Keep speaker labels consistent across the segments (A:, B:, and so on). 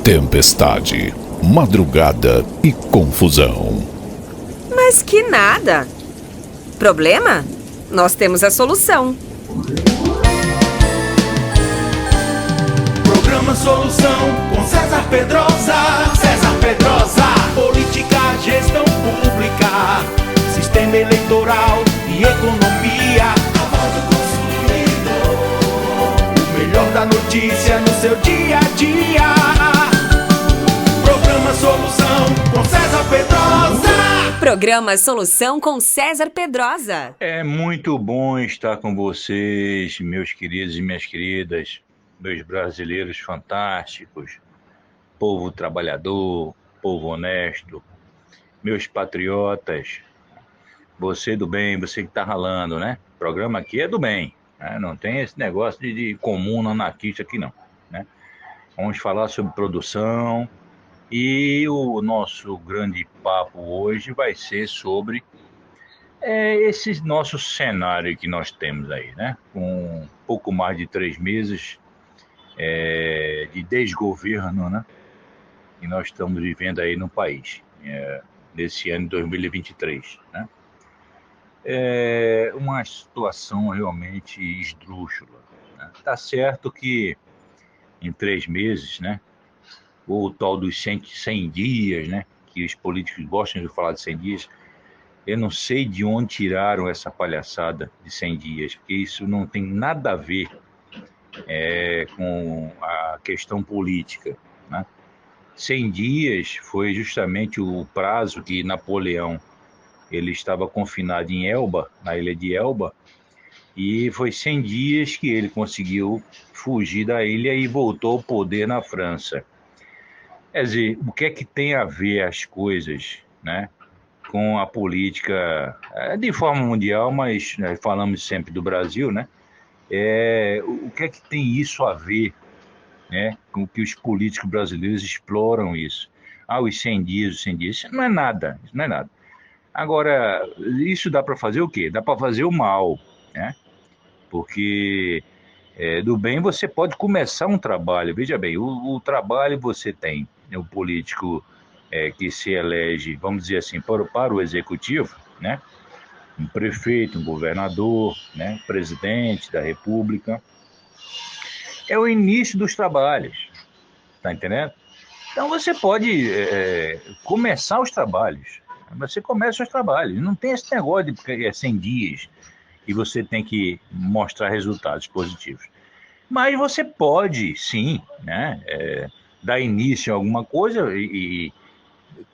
A: Tempestade, madrugada e confusão.
B: Mas que nada. Problema? Nós temos a solução.
C: Programa Solução com César Pedrosa. César Pedrosa. Política, gestão pública, sistema eleitoral e economia. A voz do consumidor. O melhor da notícia no seu dia a dia. Programa Solução com César Pedrosa.
B: Programa Solução com César Pedrosa.
D: É muito bom estar com vocês, meus queridos e minhas queridas, meus brasileiros fantásticos, povo trabalhador, povo honesto, meus patriotas, você do bem, você que está ralando, né? O programa aqui é do bem, né? Não tem esse negócio de comum anarquista aqui não, né? Vamos falar sobre produção e o nosso grande papo hoje vai ser sobre esse nosso cenário que nós temos aí, né? Com pouco mais de 3 meses de desgoverno, né? Que nós estamos vivendo aí no país, nesse ano de 2023, né? É uma situação realmente esdrúxula, né? Tá certo que em 3 meses, né? Ou o tal dos 100 dias, né? Que os políticos gostam de falar de 100 dias. Eu não sei de onde tiraram essa palhaçada de 100 dias, porque isso não tem nada a ver com a questão política, né? 100 dias foi justamente o prazo que Napoleão ele estava confinado em Elba, na ilha de Elba, e foi 100 dias que ele conseguiu fugir da ilha e voltou ao poder na França. Quer dizer, o que é que tem a ver as coisas, né, com a política de forma mundial, mas falamos sempre do Brasil, né? O que é que tem isso a ver, né, com que os políticos brasileiros exploram isso? Os 100 dias, os 100 dias, isso não é nada, isso não é nada. Agora, isso dá para fazer o quê? Dá para fazer o mal, né? Porque do bem você pode começar um trabalho. Veja bem, o trabalho você tem, né, o político que se elege, vamos dizer assim, para o executivo, né? Um prefeito, um governador, né? Presidente da República. É o início dos trabalhos, tá entendendo? Então você pode começar os trabalhos. Você começa os trabalhos. Não tem esse negócio de 100 dias e você tem que mostrar resultados positivos. Mas você pode, sim, né, dar início a alguma coisa e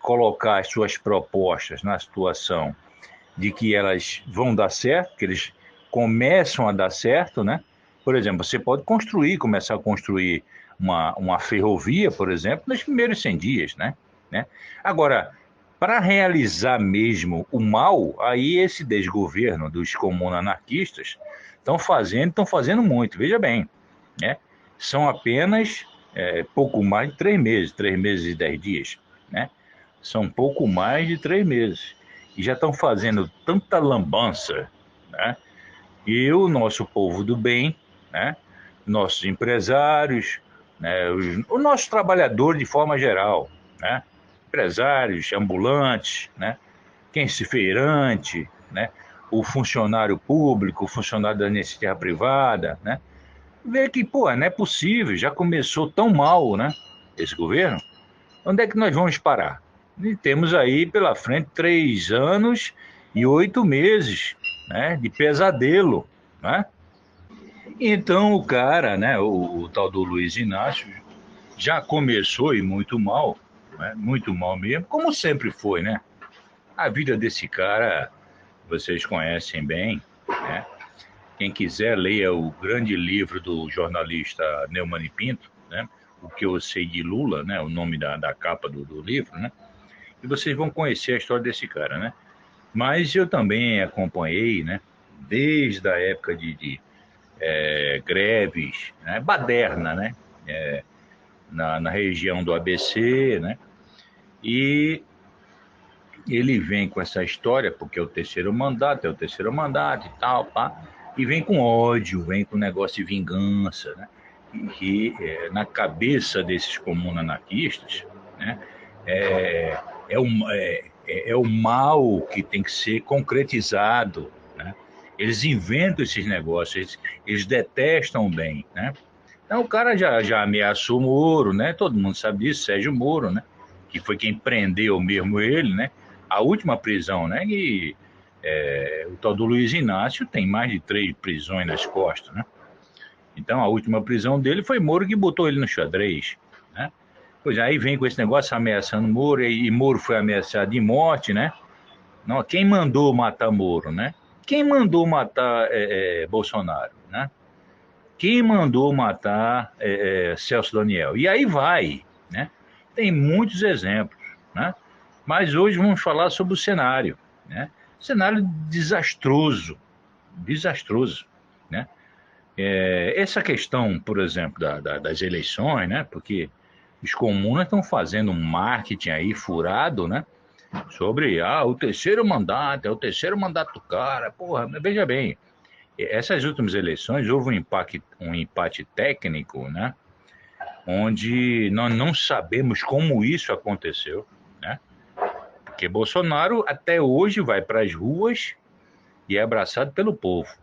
D: colocar as suas propostas na situação de que elas vão dar certo, que eles começam a dar certo, né? Por exemplo, você pode começar a construir uma ferrovia, por exemplo, nos primeiros 100 dias, né? Agora, para realizar mesmo o mal, aí esse desgoverno dos comunanarquistas estão fazendo muito, veja bem, né? São apenas pouco mais de 3 meses e 10 dias, né? São pouco mais de 3 meses. E já estão fazendo tanta lambança, né? E o nosso povo do bem, né? Nossos empresários, né? O nosso trabalhador de forma geral, né? Empresários, ambulantes, né? Quem se feirante, né? O funcionário público, o funcionário da iniciativa privada, né? Vê que, pô, não é possível, já começou tão mal, né? Esse governo. Onde é que nós vamos parar? E temos aí pela frente 3 anos e 8 meses, né, de pesadelo, né? Então o cara, né, o tal do Luiz Inácio, já começou e muito mal, né, muito mal mesmo, como sempre foi, né? A vida desse cara, vocês conhecem bem, né? Quem quiser, leia o grande livro do jornalista Neumann e Pinto, né? O que eu sei de Lula, né? O nome da capa do livro, né? E vocês vão conhecer a história desse cara, né? Mas eu também acompanhei, né? Desde a época de greves, né? Baderna, né? Na região do ABC, né? E ele vem com essa história, porque é o terceiro mandato e tal, pá. E vem com ódio, vem com negócio de vingança, né? na cabeça desses comuno-anarquistas, né, é, é o mal que tem que ser concretizado, né? Eles inventam esses negócios, eles detestam o bem, né? Então o cara já ameaçou Moro, né? Todo mundo sabe disso, Sérgio Moro, né? Que foi quem prendeu mesmo ele, né? A última prisão, né? E o tal do Luiz Inácio tem mais de 3 prisões nas costas, né? Então a última prisão dele foi Moro que botou ele no xadrez, né? Pois aí vem com esse negócio ameaçando Moro, e Moro foi ameaçado de morte, né? Não, quem mandou matar Moro, né? Quem mandou matar Bolsonaro, né? Quem mandou matar Celso Daniel? E aí vai, né? Tem muitos exemplos, né? Mas hoje vamos falar sobre o cenário, né? Cenário desastroso, desastroso, né? Essa questão, por exemplo, das eleições, né? Porque os comunas estão fazendo um marketing aí furado, né? Sobre o terceiro mandato, é o terceiro mandato do cara. Porra, veja bem, essas últimas eleições houve um empate técnico, né? Onde nós não sabemos como isso aconteceu, né? Porque Bolsonaro até hoje vai para as ruas e é abraçado pelo povo,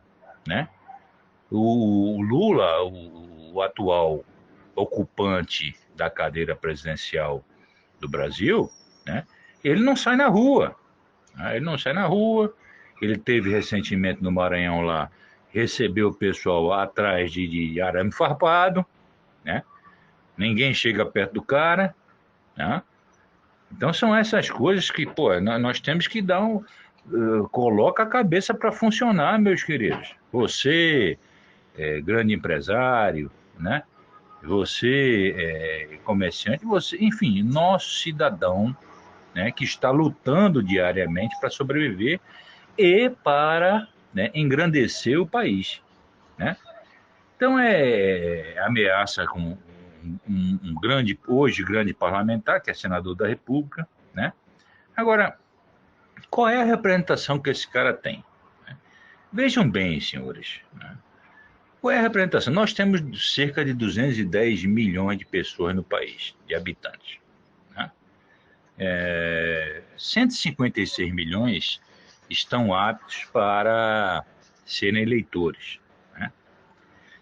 D: né? O Lula, o atual ocupante da cadeira presidencial do Brasil, né? Ele não sai na rua, né? Ele não sai na rua. Ele teve recentemente no Maranhão lá, recebeu o pessoal atrás de arame farpado, né? Ninguém chega perto do cara, né? Então são essas coisas que, pô, nós temos que dar coloca a cabeça para funcionar, meus queridos. Você grande empresário, né? Você comerciante, você, enfim, nosso cidadão, né, que está lutando diariamente para sobreviver e para, né, engrandecer o país, né? Então ameaça com hoje grande parlamentar, que é senador da República, né? Agora, qual é a representação que esse cara tem? Vejam bem, senhores, né? Qual é a representação? Nós temos cerca de 210 milhões de pessoas no país, de habitantes, né? 156 milhões estão aptos para serem eleitores, né?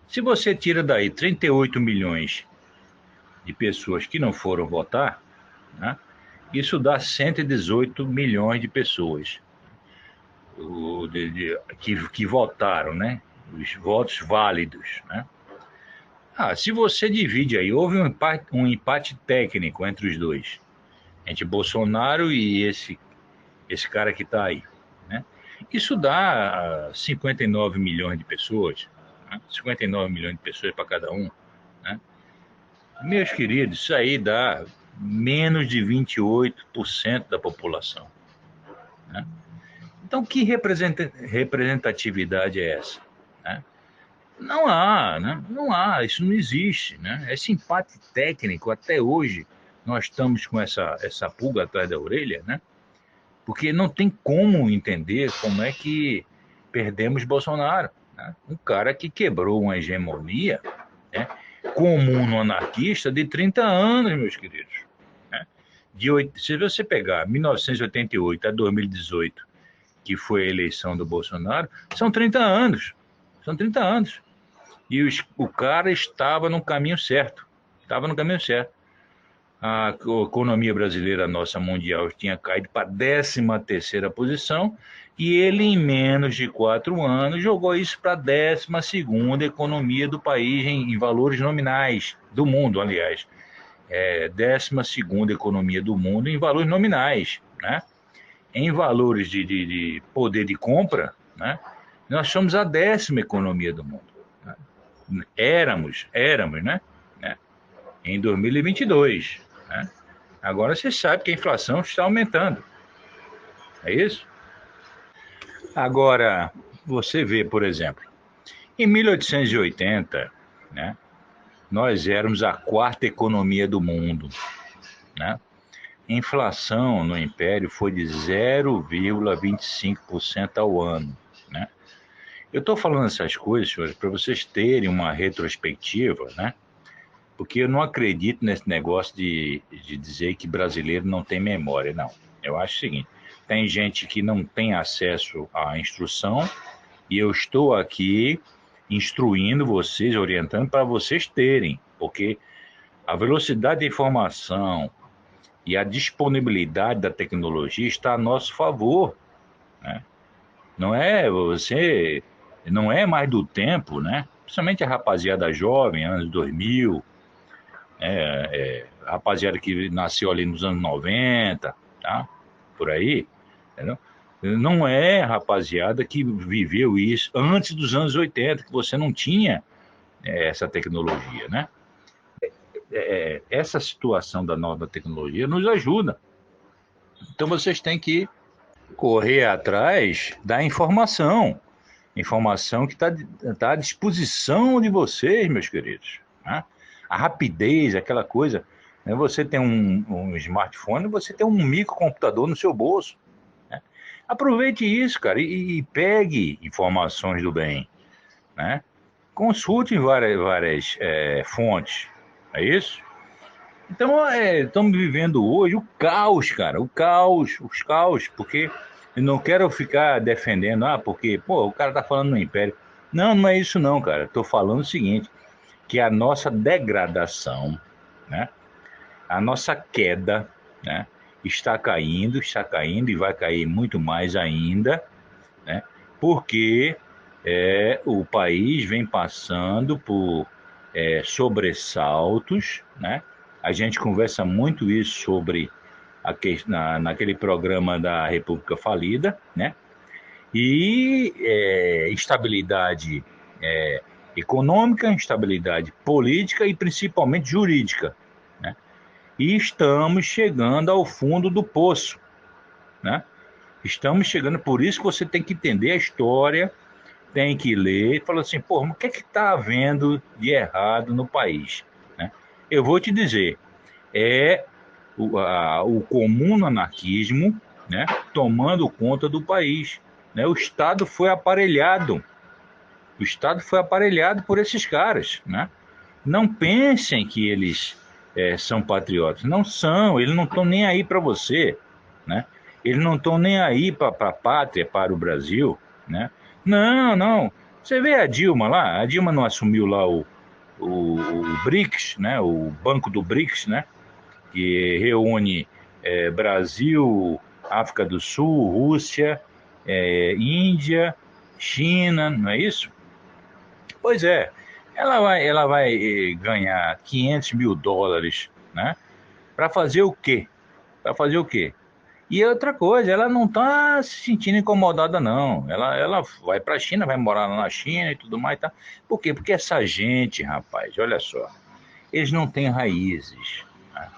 D: Se você tira daí 38 milhões de pessoas que não foram votar, né, isso dá 118 milhões de pessoas que votaram, né? Os votos válidos, né? Se você divide aí, houve um empate técnico entre os dois, entre Bolsonaro e esse cara que está aí, né? Isso dá 59 milhões de pessoas, né? 59 milhões de pessoas para cada um, né? Meus queridos, isso aí dá menos de 28% da população, né? Então, que representatividade é essa, né? Não há, né? Não há, isso não existe, né? Esse empate técnico, até hoje, nós estamos com essa pulga atrás da orelha, né? Porque não tem como entender como é que perdemos Bolsonaro, né? Um cara que quebrou uma hegemonia, né, comuno-anarquista de 30 anos, meus queridos, né? Se você pegar 1988 a 2018, que foi a eleição do Bolsonaro, são 30 anos. São 30 anos. E o cara estava no caminho certo. Estava no caminho certo. A economia brasileira, nossa mundial, tinha caído para a 13ª posição, e ele, em menos de 4 anos, jogou isso para a 12ª economia do país em valores nominais, do mundo, aliás. 12ª economia do mundo em valores nominais, né? Em valores de poder de compra, né? Nós somos a 10ª economia do mundo, né? Éramos, né? Em 2022, né? Agora você sabe que a inflação está aumentando. É isso? Agora, você vê, por exemplo, em 1880, né, nós éramos a 4ª economia do mundo, né? A inflação no Império foi de 0,25% ao ano, né? Eu estou falando essas coisas, senhores, para vocês terem uma retrospectiva, né? Porque eu não acredito nesse negócio de dizer que brasileiro não tem memória, não. Eu acho o seguinte, tem gente que não tem acesso à instrução e eu estou aqui instruindo vocês, orientando para vocês terem, porque a velocidade da informação e a disponibilidade da tecnologia está a nosso favor, né? Não é mais do tempo, né? Principalmente a rapaziada jovem, anos 2000, rapaziada que nasceu ali nos anos 90, tá? Por aí, entendeu? Não é rapaziada que viveu isso antes dos anos 80, que você não tinha essa tecnologia, né? Essa situação da nova tecnologia nos ajuda. Então vocês têm que correr atrás da informação que está à disposição de vocês, meus queridos, né? A rapidez, aquela coisa, né? Você tem um smartphone, você tem um microcomputador no seu bolso, né? Aproveite isso, cara, e pegue informações do bem, né? Consulte várias fontes, é isso? Então, estamos vivendo hoje o caos, cara, os caos, porque eu não quero ficar defendendo, porque, o cara tá falando no Império. Não, não é isso não, cara. Estou falando o seguinte, que a nossa degradação, né, a nossa queda, né, está caindo e vai cair muito mais ainda, né, porque o país vem passando por sobressaltos, né? A gente conversa muito isso sobre naquele programa da República Falida, né? E instabilidade econômica, instabilidade política e principalmente jurídica, né? E estamos chegando ao fundo do poço, né? Estamos chegando, por isso que você tem que entender a história, tem que ler, fala assim, o que está havendo de errado no país, né? Eu vou te dizer, o comum anarquismo, né, tomando conta do país, né? O Estado foi aparelhado por esses caras, né? Não pensem que eles são patriotas, não são, eles não estão nem aí para você, né? Eles não estão nem aí para a pátria, para o Brasil, né? Não. Você vê a Dilma lá, a Dilma não assumiu lá o BRICS, né? O Banco do BRICS, né? Que reúne Brasil, África do Sul, Rússia, Índia, China, não é isso? Pois é, ela vai ganhar 500 mil dólares, né? Para fazer o quê? E outra coisa, ela não está se sentindo incomodada, não. Ela vai para a China, vai morar lá na China e tudo mais. Tá? Por quê? Porque essa gente, rapaz, olha só, eles não têm raízes. Né?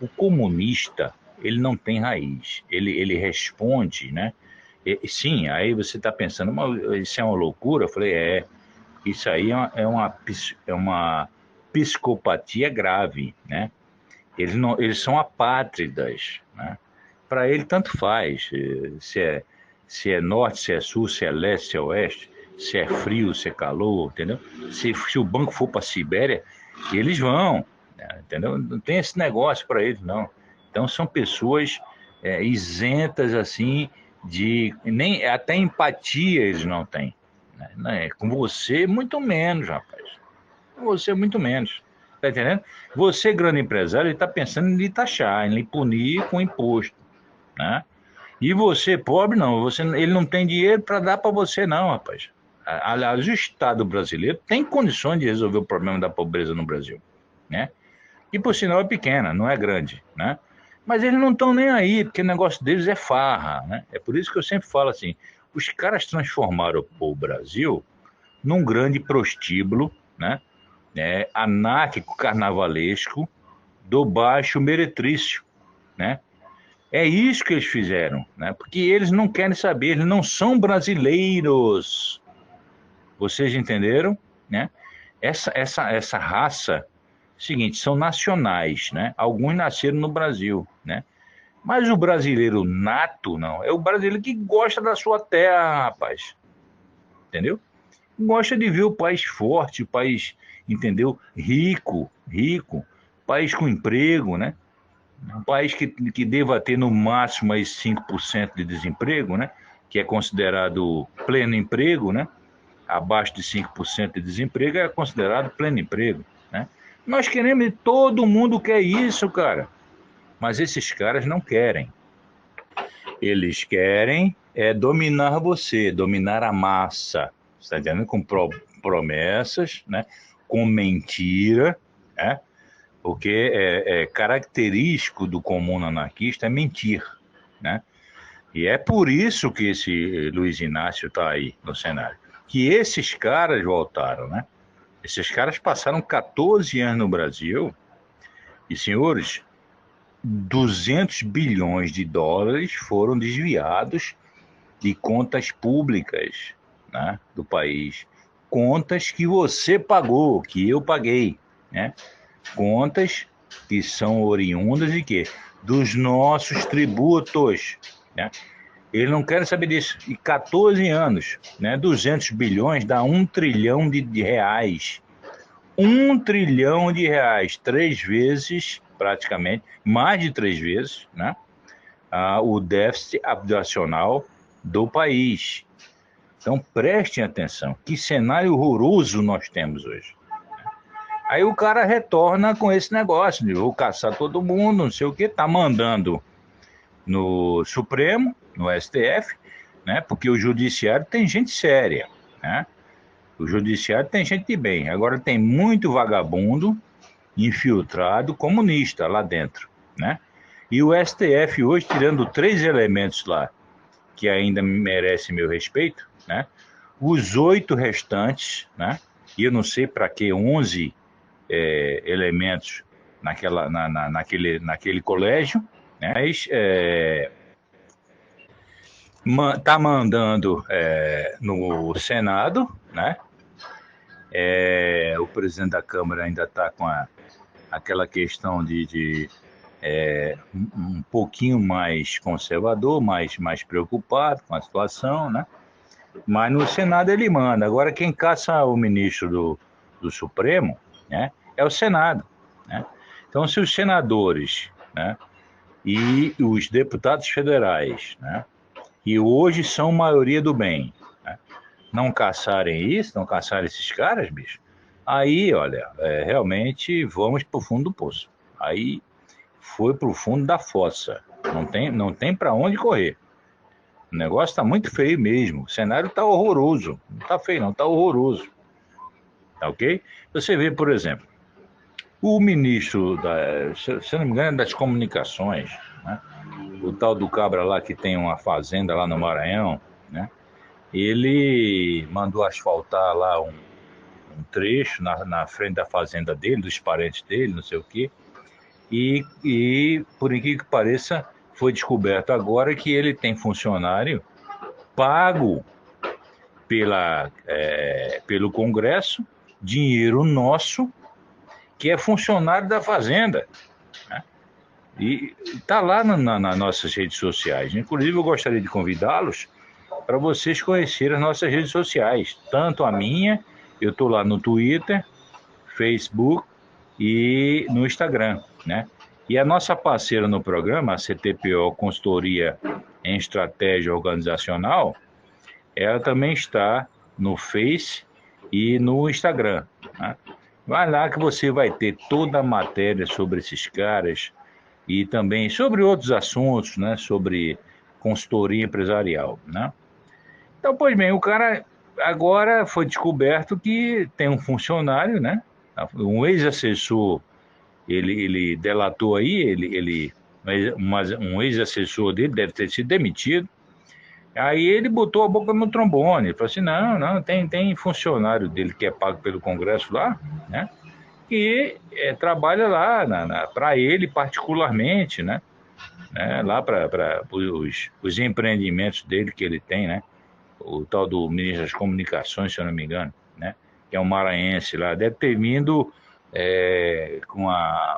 D: O comunista, ele não tem raiz. Ele responde, né? Sim, aí você está pensando, mas isso é uma loucura? Eu falei, isso aí é uma psicopatia grave, né? Eles são apátridas, né? Para ele, tanto faz, se é norte, se é sul, se é leste, se é oeste, se é frio, se é calor, entendeu? Se o banco for para a Sibéria, eles vão, né? Entendeu? Não tem esse negócio para eles, não. Então, são pessoas isentas, assim, nem até empatia eles não têm, né? Com você, muito menos, rapaz. Com você, muito menos. Tá entendendo? Você, grande empresário, ele está pensando em lhe taxar, em lhe punir com imposto, né? E você, pobre, não. Ele não tem dinheiro para dar para você, não, rapaz. Aliás, o Estado brasileiro tem condições de resolver o problema da pobreza no Brasil, né? E, por sinal, é pequena, não é grande, né? Mas eles não estão nem aí, porque o negócio deles é farra, né? É por isso que eu sempre falo assim, os caras transformaram o Brasil num grande prostíbulo, né? Anárquico, carnavalesco, do baixo meretrício, né? É isso que eles fizeram, né? Porque eles não querem saber, eles não são brasileiros. Vocês entenderam, né? Essa raça, seguinte, são nacionais, né? Alguns nasceram no Brasil, né? Mas o brasileiro nato, não. É o brasileiro que gosta da sua terra, rapaz. entendeu? Gosta de ver o país forte, o país, entendeu? Rico, país com emprego, né? Um país que deva ter no máximo aí 5% de desemprego, né? Que é considerado pleno emprego, né? Abaixo de 5% de desemprego é considerado pleno emprego, né? Nós queremos, todo mundo quer isso, cara. Mas esses caras não querem. Eles querem dominar você, dominar a massa, está entendendo? Com promessas, né? Com mentira, né? Porque é característico do comum anarquista é mentir, né? E é por isso que esse Luiz Inácio está aí no cenário. Que esses caras voltaram, né? Esses caras passaram 14 anos no Brasil e, senhores, 200 bilhões de dólares foram desviados de contas públicas, né, do país. Contas que você pagou, que eu paguei, né? Contas que são oriundas de quê? Dos nossos tributos, né? Eles não querem saber disso. E 14 anos, né? 200 bilhões dá 1 trilhão de reais. 1 trilhão de reais, 3 vezes, praticamente, mais de 3 vezes, né? O déficit habitacional do país. Então, prestem atenção. Que cenário horroroso nós temos hoje. Aí o cara retorna com esse negócio de vou caçar todo mundo, não sei o que, tá mandando no Supremo, no STF, né? Porque o judiciário tem gente séria, né? O judiciário tem gente de bem. Agora tem muito vagabundo infiltrado comunista lá dentro, né? E o STF hoje, tirando 3 elementos lá que ainda merecem meu respeito, né? Os 8 restantes, né? E eu não sei para que 11 elementos naquele colégio, né? Mas tá mandando no Senado, né? O presidente da Câmara ainda está com aquela questão de um pouquinho mais conservador, mais preocupado com a situação, né? Mas no Senado ele manda. Agora quem caça o ministro do Supremo, né, é o Senado, né? Então se os senadores, né, e os deputados federais, né, que hoje são maioria do bem, né, não caçarem isso, não caçarem esses caras, bicho, aí, olha, realmente vamos para o fundo do poço. Aí foi para o fundo da fossa. Não tem para onde correr. O negócio está muito feio mesmo. O cenário está horroroso. Não está feio, não, está horroroso. Tá ok? Você vê, por exemplo, o ministro, se não me engano, das comunicações, né? O tal do cabra lá que tem uma fazenda lá no Maranhão, né? Ele mandou asfaltar lá um trecho na frente da fazenda dele, dos parentes dele, não sei o quê. E por incrível que pareça, foi descoberto agora que ele tem funcionário pago pelo Congresso, dinheiro nosso, que é funcionário da fazenda, né? E está lá nas nossas redes sociais. Inclusive, eu gostaria de convidá-los para vocês conhecerem as nossas redes sociais. Tanto a minha, eu estou lá no Twitter, Facebook e no Instagram, né? E a nossa parceira no programa, a CTPO Consultoria em Estratégia Organizacional, ela também está no Face e no Instagram, né? Vai lá que você vai ter toda a matéria sobre esses caras e também sobre outros assuntos, né? Sobre consultoria empresarial, né? Então, pois bem, o cara agora foi descoberto que tem um funcionário, né? Um ex-assessor, ele delatou aí, um ex-assessor dele deve ter sido demitido. Aí ele botou a boca no trombone, ele falou assim, não, tem funcionário dele que é pago pelo Congresso lá, né? Que trabalha lá para ele particularmente, né? Lá para os empreendimentos dele que ele tem, né? O tal do ministro das Comunicações, se eu não me engano, né? Que é um maranhense lá, deve ter vindo com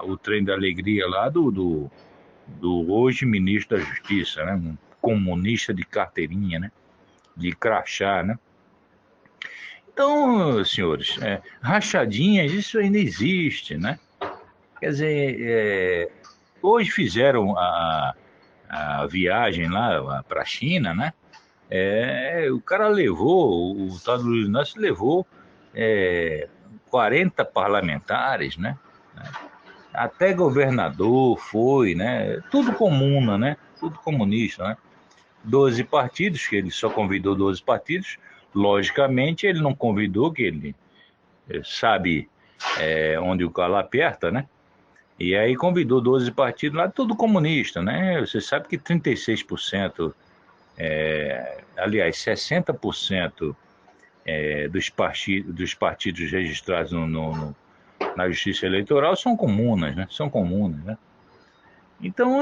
D: o trem da alegria lá do hoje ministro da Justiça, né? Um comunista de carteirinha, né? De crachá, né? Então, senhores, rachadinhas, isso ainda existe, né? Quer dizer, hoje fizeram a viagem lá para a China, né? O cara levou, o tal do Luiz Inácio levou é, 40 parlamentares, né? Até governador foi, né? Tudo comuna, né? Tudo comunista, né? 12 partidos, que ele só convidou 12 partidos. Logicamente, ele não convidou, que ele sabe onde o calo aperta, né? E aí convidou 12 partidos lá, tudo comunista, né? Você sabe que 36%, aliás, 60% dos partidos registrados na Justiça Eleitoral são comunas, né? São comunas, né? Então,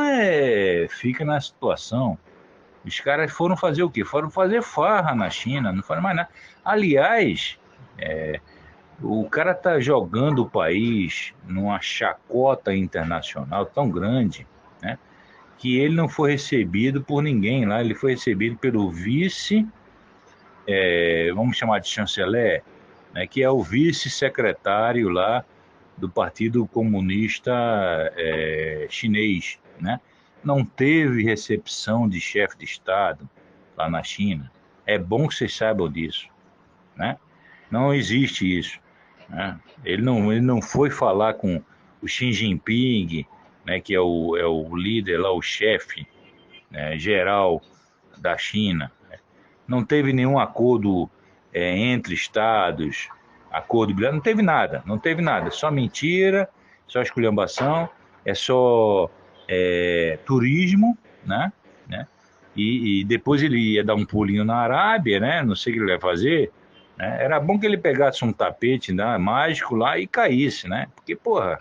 D: fica na situação. Os caras foram fazer o quê? Foram fazer farra na China, não foram mais nada. Aliás, o cara tá jogando o país numa chacota internacional tão grande, né? Que ele não foi recebido por ninguém lá, ele foi recebido pelo vice, vamos chamar de chanceler, né? Que é o vice-secretário lá do Partido Comunista Chinês, né? Não teve recepção de chefe de Estado lá na China. É bom que vocês saibam disso, né? Não existe isso, né? Ele não foi falar com o Xi Jinping, né, que é o líder lá, o chefe, né, geral da China. Não teve nenhum acordo entre estados, acordo, não teve nada, não teve nada. Só mentira, só esculhambação, só turismo, né? E depois ele ia dar um pulinho na Arábia, né? Não sei o que ele ia fazer, né? Era bom que ele pegasse um tapete, né, mágico lá e caísse, né? Porque, porra,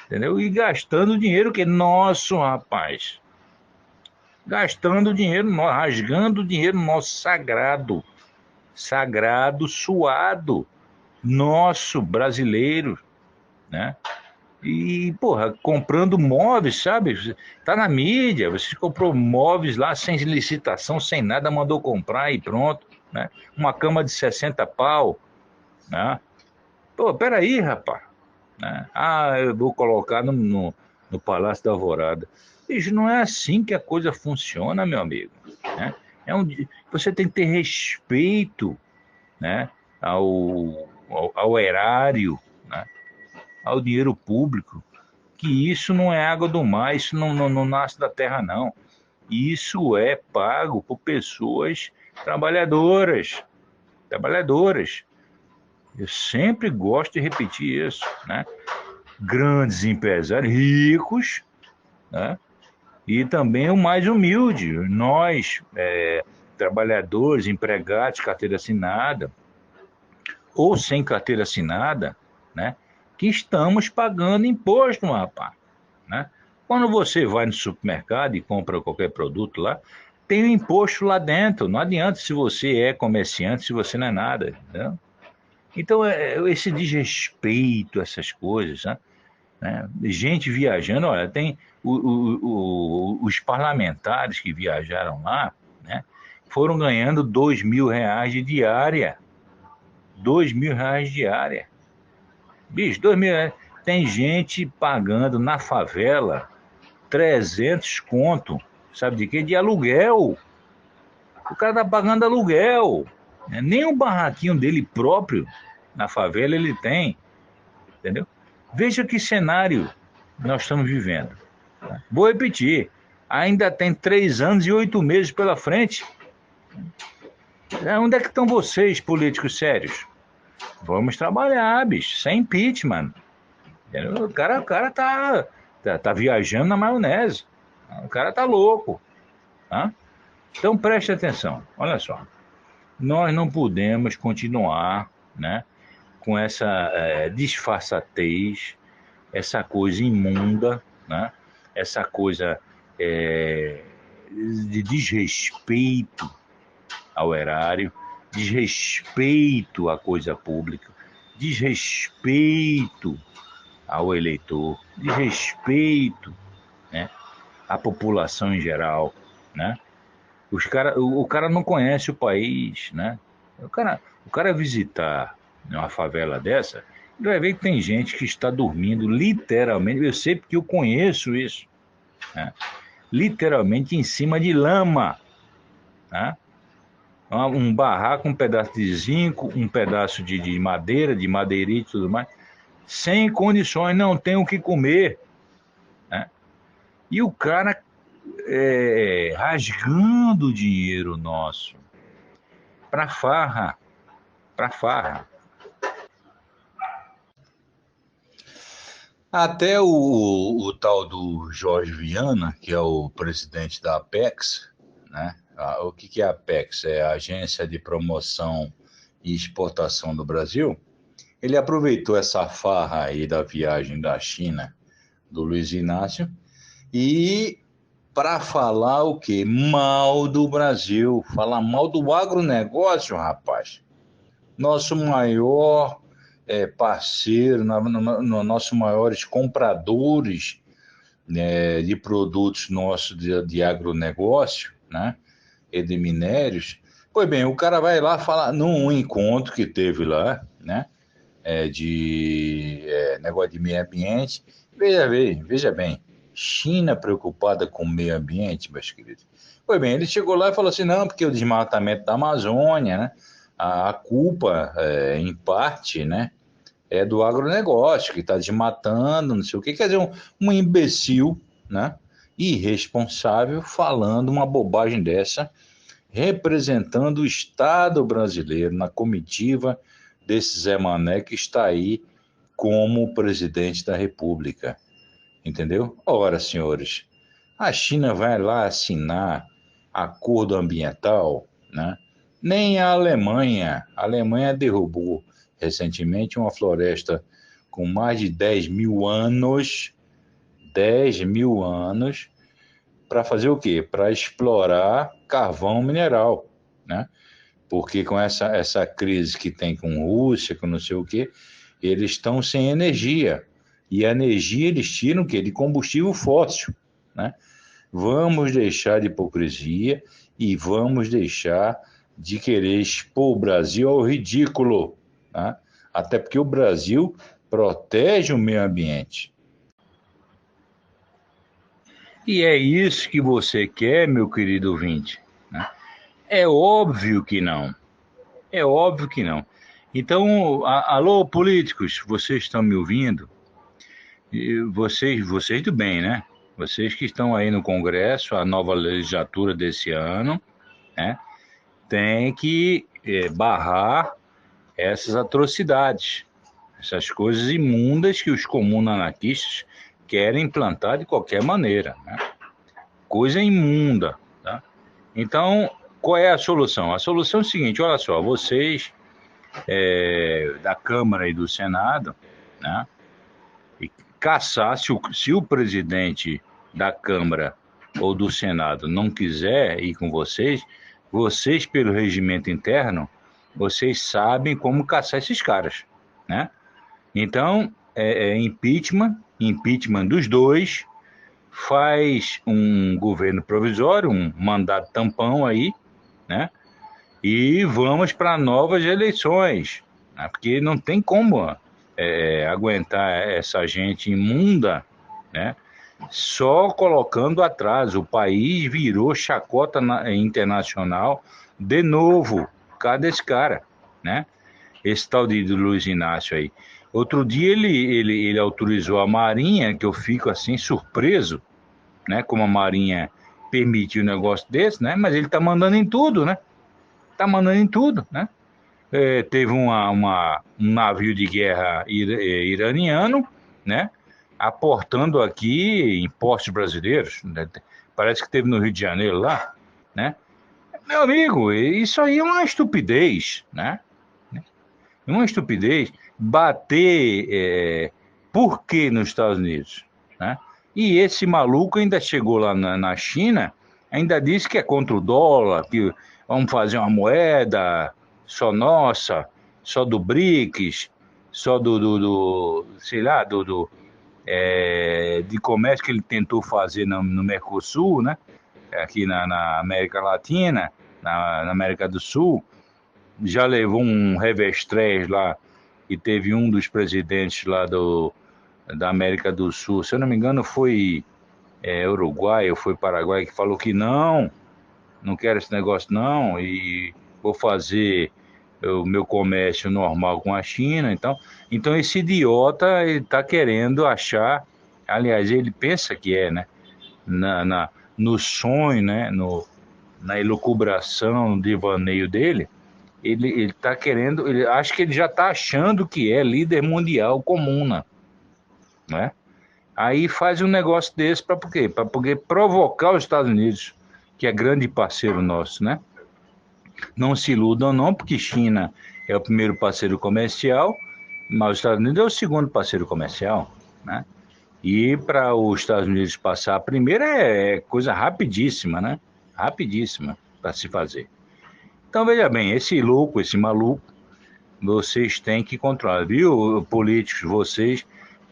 D: entendeu? E gastando dinheiro que é nosso, rapaz. Gastando dinheiro nosso, rasgando dinheiro nosso sagrado. Sagrado, suado. Nosso, brasileiro, né? E, porra, comprando móveis, sabe? Tá na mídia, você comprou móveis lá sem licitação, sem nada, mandou comprar e pronto, né? Uma cama de 60 pau, né? Pô, peraí, rapaz, né? Eu vou colocar no Palácio da Alvorada. Bicho, não é assim que a coisa funciona, meu amigo, né? Você tem que ter respeito, né? Ao erário, né? Ao dinheiro público, que isso não é água do mar, isso não nasce da terra, não. Isso é pago por pessoas trabalhadoras. Trabalhadoras. Eu sempre gosto de repetir isso, né? Grandes empresários, ricos, né? E também o mais humilde, nós, trabalhadores, empregados, carteira assinada, ou sem carteira assinada, né? Que estamos pagando imposto, rapaz, né? Quando você vai no supermercado e compra qualquer produto lá, tem o imposto lá dentro. Não adianta se você é comerciante, se você não é nada, entendeu? Então, esse desrespeito, essas coisas, né? Gente viajando, olha, tem os parlamentares que viajaram lá, né? Foram ganhando R$ 2.000 de diária. R$ 2.000 diária. Bicho, R$ 2.000. Tem gente pagando na favela 300 conto, sabe de quê? De aluguel. O cara tá pagando aluguel, né? Nem um barraquinho dele próprio na favela ele tem, entendeu? Veja que cenário nós estamos vivendo. Vou repetir, ainda tem 3 anos e 8 meses pela frente. Onde é que estão vocês, políticos sérios? Vamos trabalhar, bicho, sem impeachment. O cara tá viajando na maionese. O cara tá louco. Tá? Então preste atenção, olha só. Nós não podemos continuar, né, com essa disfarçatez, essa coisa imunda, né, essa coisa de desrespeito ao erário, desrespeito à coisa pública, desrespeito ao eleitor, desrespeito, né, à população em geral, né? O cara não conhece o país, né? O cara visitar uma favela dessa, ele vai ver que tem gente que está dormindo literalmente, eu sei porque eu conheço isso, né? Literalmente em cima de lama, né? Um barraco, um pedaço de zinco, um pedaço de madeira, de madeirite e tudo mais, sem condições, não tem o que comer, né? E o cara rasgando o dinheiro nosso para farra, para farra. Até o tal do Jorge Viana, que é o presidente da Apex, né? O que é a Apex? É a Agência de Promoção e Exportação do Brasil. Ele aproveitou essa farra aí da viagem da China do Luiz Inácio e para falar o quê? Mal do Brasil, falar mal do agronegócio, rapaz. Nosso maior parceiro, nossos maiores compradores, né, de produtos nossos de agronegócio, né, e de minérios. Pois bem, o cara vai lá falar num encontro que teve lá, né, de negócio de meio ambiente. Veja bem, China preocupada com o meio ambiente, meus queridos. Pois bem, ele chegou lá e falou assim, não, porque o desmatamento da Amazônia, né, a culpa, em parte, né, é do agronegócio, que está desmatando, não sei o quê. Quer dizer, um imbecil, né, irresponsável, falando uma bobagem dessa, representando o Estado brasileiro na comitiva desse Zé Mané que está aí como presidente da República. Entendeu? Ora, senhores, a China vai lá assinar acordo ambiental, né? Nem a Alemanha derrubou recentemente uma floresta com mais de 10 mil anos, para fazer o quê? Para explorar carvão mineral, né? Porque com essa crise que tem com Rússia, com não sei o quê, eles estão sem energia. E a energia eles tiram o quê? De combustível fóssil, né? Vamos deixar de hipocrisia e vamos deixar de querer expor o Brasil ao ridículo, né? Até porque o Brasil protege o meio ambiente. E é isso que você quer, meu querido ouvinte, né? É óbvio que não. É óbvio que não. Então, alô, políticos, vocês estão me ouvindo? E vocês do bem, né? Vocês que estão aí no Congresso, a nova legislatura desse ano, né? Tem que barrar essas atrocidades, essas coisas imundas que os comuns-anarquistas querem implantar de qualquer maneira, né? Coisa imunda, tá? Então, qual é a solução? A solução é o seguinte, olha só, vocês da Câmara e do Senado, né? E caçar, se o presidente da Câmara ou do Senado não quiser ir com vocês, vocês, pelo regimento interno, vocês sabem como caçar esses caras, né? Então, impeachment dos dois, faz um governo provisório, um mandato tampão aí, né? E vamos para novas eleições, né? Porque não tem como aguentar essa gente imunda, né? Só colocando atrás. O país virou chacota internacional de novo. Cadê esse cara, né? Esse tal de Luiz Inácio aí. Outro dia ele autorizou a Marinha, que eu fico assim surpreso, né? Como a Marinha permitiu um negócio desse, né? Mas ele tá mandando em tudo, né? Tá mandando em tudo, né? Teve um navio de guerra iraniano, né? Aportando aqui em portos brasileiros, né? Parece que teve no Rio de Janeiro lá, né? Meu amigo, isso aí é uma estupidez, né? É uma estupidez bater por que nos Estados Unidos, né? E esse maluco ainda chegou lá na China, ainda disse que é contra o dólar, que vamos fazer uma moeda só nossa, só do BRICS, só sei lá, de comércio que ele tentou fazer no Mercosul, né? Aqui na América Latina, na América do Sul. já levou um revestrez lá, e teve um dos presidentes lá da América do Sul, se eu não me engano foi Uruguai ou foi Paraguai, que falou que não quero esse negócio não, e vou fazer o meu comércio normal com a China. Então esse idiota está querendo achar, aliás, ele pensa que né? No sonho, né? Na elucubração, no devaneio dele, ele está querendo, ele acha que ele já está achando que é líder mundial comuna, né? Aí faz um negócio desse para quê? Para poder provocar os Estados Unidos, que é grande parceiro nosso, né? Não se iludam não, porque China é o primeiro parceiro comercial, mas os Estados Unidos é o segundo parceiro comercial, né? E para os Estados Unidos passar a primeira é coisa rapidíssima, né? Rapidíssima para se fazer. Então veja bem, esse louco, esse maluco, vocês têm que controlar, viu, políticos, vocês,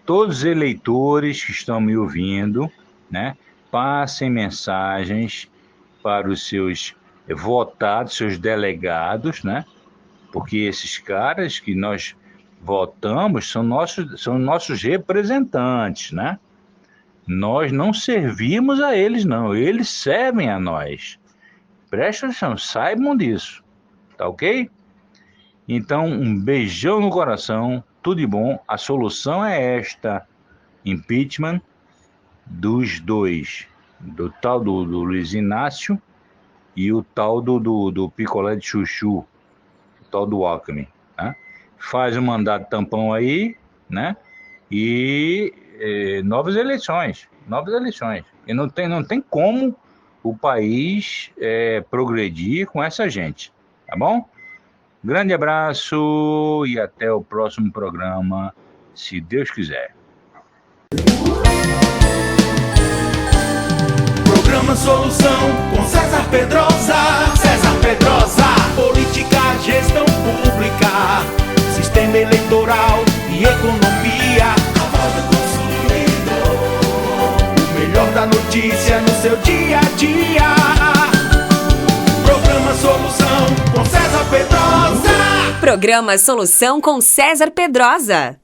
D: todos os eleitores que estão me ouvindo, né? Passem mensagens para os seus votados, seus delegados, né? Porque esses caras que nós votamos são nossos representantes, né? Nós não servimos a eles, não. Eles servem a nós. Prestem atenção, saibam disso. Tá ok? Então, um beijão no coração, tudo de bom. A solução é esta: impeachment dos dois, do tal do Luiz Inácio e o tal do picolé de chuchu, o tal do Alckmin, né? Faz um mandato tampão aí, né? E novas eleições. E não tem como o país progredir com essa gente, tá bom? Grande abraço e até o próximo programa, se Deus quiser.
C: Programa Solução com César Pedrosa. César Pedrosa. Política, gestão pública, sistema eleitoral e economia. A voz do consumidor. O melhor da notícia no seu dia a dia. Programa Solução com César Pedrosa.
B: Programa Solução com César Pedrosa.